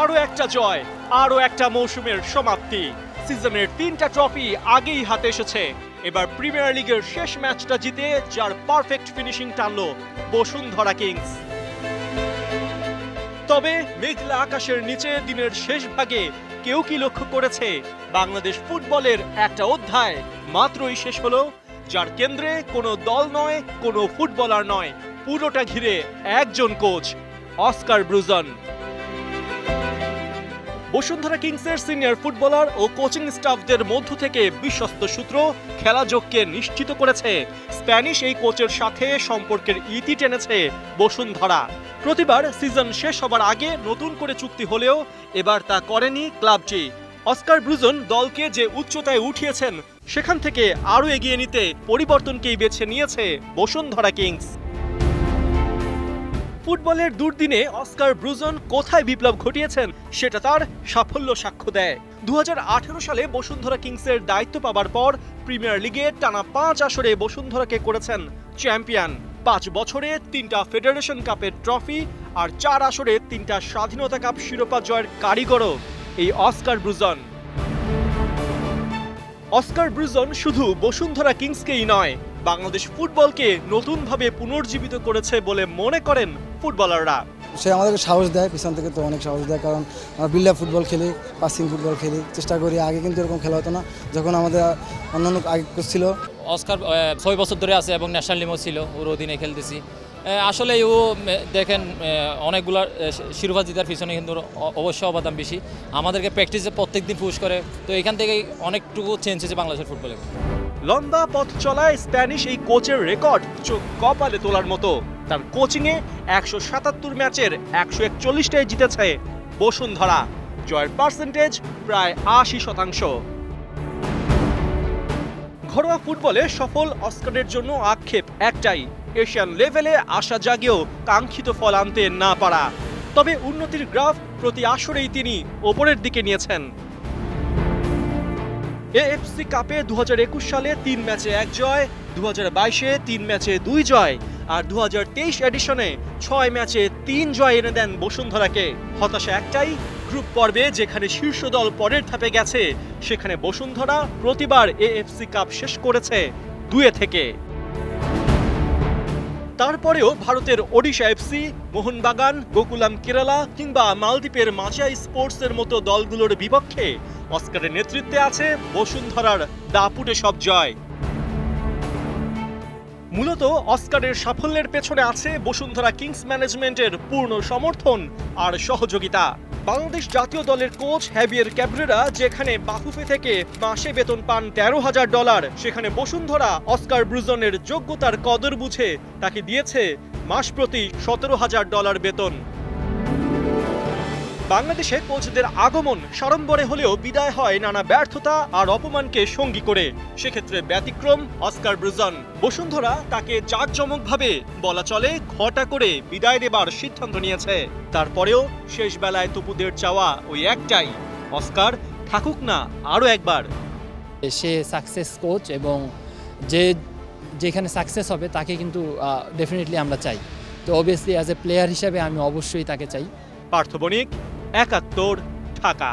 আরও একটা জয়, আরও একটা মৌসুমের সমাপ্তি। সিজনের 3টা ট্রফি আগেই হাতে এসেছে। এবার প্রিমিয়ার লিগের শেষ ম্যাচটা জিতে যার পারফেক্ট ফিনিশিং টানল বসুন্ধরা কিংস। তবে মেঘলা আকাশের নিচে দিনের শেষ ভাগে কেউ কি লক্ষ্য করেছে বাংলাদেশ ফুটবলের একটা অধ্যায় মাত্রই শেষ হলো, যার কেন্দ্রে কোনো দল নয়, কোনো ফুটবলার নয়, পুরোটা ঘিরে একজন কোচ, অস্কার ব্রুজন। বসুন্ধরা কিংসের সিনিয়র ফুটবলার ও কোচিং স্টাফদের মধ্য থেকে বিশ্বস্ত সূত্র খেলাযোগকে নিশ্চিত করেছে স্প্যানিশ এই কোচের সাথে সম্পর্কের ইতি টেনেছে বসুন্ধরা। প্রতিবার সিজন শেষ হবার আগে নতুন করে চুক্তি হলেও এবার তা করেনি ক্লাবটি। অস্কার ব্রুজন দলকে যে উচ্চতায় উঠিয়েছেন সেখান থেকে আরও এগিয়ে নিতে পরিবর্তনকেই বেছে নিয়েছে বসুন্ধরা কিংস। ফুটবলের দুর্দিনে অস্কার ব্রুজন কোথায় বিপ্লব ঘটিয়েছেন সেটা তার সাফল্য সাক্ষ্য দেয়। 2018 সালে বসুন্ধরা কিংসের দায়িত্ব পাবার পর প্রিমিয়ার লিগে টানা 5 আসরে বসুন্ধরাকে করেছেন চ্যাম্পিয়ন। 5 বছরে 3টা ফেডারেশন কাপের ট্রফি আর 4 আসরে 3টা স্বাধীনতা কাপ শিরোপা জয়ের কারিগরও এই অস্কার ব্রুজন। অস্কার ব্রুজন শুধু বসুন্ধরা কিংসকেই নয়, বাংলাদেশ ফুটবলকে নতুনভাবে পুনর্জীবিত করেছে বলে মনে করেন ফুটবলাররা। সে আমাদেরকে সাহস দেয়, পিছন থেকে তো অনেক সাহস দেয়, কারণ আমরা বিল্ড আপ ফুটবল খেলি, পাসিং ফুটবল খেলি, চেষ্টা করি। আগে কিন্তু এরকম খেলা হতো না, যখন আমাদের অন্যান্য আগে কোচ ছিল। অস্কার 6 বছর ধরে আছে এবং ন্যাশনাল টিমও ছিল, ওর অধীনে খেলতেছি। আসলে ও দেখেন অনেকগুলো শিরোপা জেতার পিছনে কিন্তু অবশ্যই অবদান বেশি। আমাদেরকে প্র্যাকটিসে প্রত্যেকদিন পুশ করে, তো এখান থেকে অনেকটুকু চেঞ্জ হয়েছে বাংলাদেশের ফুটবলে। লম্বা পথ চলায় স্প্যানিশ এই কোচের রেকর্ড চোখ কপালে তোলার মতো। তার কোচিংয়ে 177 ম্যাচের 141টাই জিতেছে বসুন্ধরা, জয়ের পার্সেন্টেজ প্রায় 80%। ঘরোয়া ফুটবলে সফল অস্কারের জন্য আক্ষেপ একটাই, এশিয়ান লেভেলে আশা জাগেও কাঙ্ক্ষিত ফল আনতে না পারা। তবে উন্নতির গ্রাফ প্রতি আসরেই তিনি ওপরের দিকে নিয়েছেন। এএফসি কাপে 2021 সালে 3 ম্যাচে 1 জয়, 2022-এ 3 ম্যাচে 2 জয় আর 2023 এডিশনে 6 ম্যাচে 3 জয় এনে দেন বসুন্ধরাকে। হতাশা একটাই, গ্রুপ পর্বে যেখানে শীর্ষ দল পরের ধাপে গেছে সেখানে বসুন্ধরা প্রতিবার এএফসি কাপ শেষ করেছে 2 থেকে। তারপরেও ভারতের ওডিশা এফসি, মোহনবাগান, গোকুলাম কেরালা কিংবা মালদ্বীপের মাঝিয়া স্পোর্টসের মতো দলগুলোর বিপক্ষে অস্কারের নেতৃত্বে আছে বসুন্ধরার দাপুটে সব জয়। মূলত অস্কারের সাফল্যের পেছনে আছে বসুন্ধরা কিংস ম্যানেজমেন্টের পূর্ণ সমর্থন আর সহযোগিতা। বাংলাদেশ জাতীয় দলের কোচ হ্যাভিয়ের ক্যাব্রেরা যেখানে বাফুফে থেকে মাসে বেতন পান $13,000, সেখানে বসুন্ধরা অস্কার ব্রুজনের যোগ্যতার কদর বুঝে তাকে দিয়েছে মাস প্রতি $17,000 বেতন। বাংলাদেশে কোচদের আগমন সাড়ম্বরে হলেও বিদায় হয় নানা ব্যর্থতা আর অপমানকে সঙ্গী করে। সেক্ষেত্রে ব্যতিক্রম অস্কার ব্রুজন। বসুন্ধরা তাকে জাঁকজমকভাবে বলা চলে ঘটা করে বিদায় দেবার সিদ্ধান্ত নিয়েছে। তারপরেও শেষ বেলায় তপুদের চাওয়া ওই একটাই, অস্কার থাকুক না আরও একবার। সে সাকসেস কোচ এবং যেখানে সাকসেস হবে তাকে কিন্তু ডেফিনেটলি আমরা চাই। তো অবভিয়াসলি অ্যাজ এ প্লেয়ার হিসাবে আমি অবশ্যই তাকে চাই। পার্থ বণিক, ৭১, ঢাকা।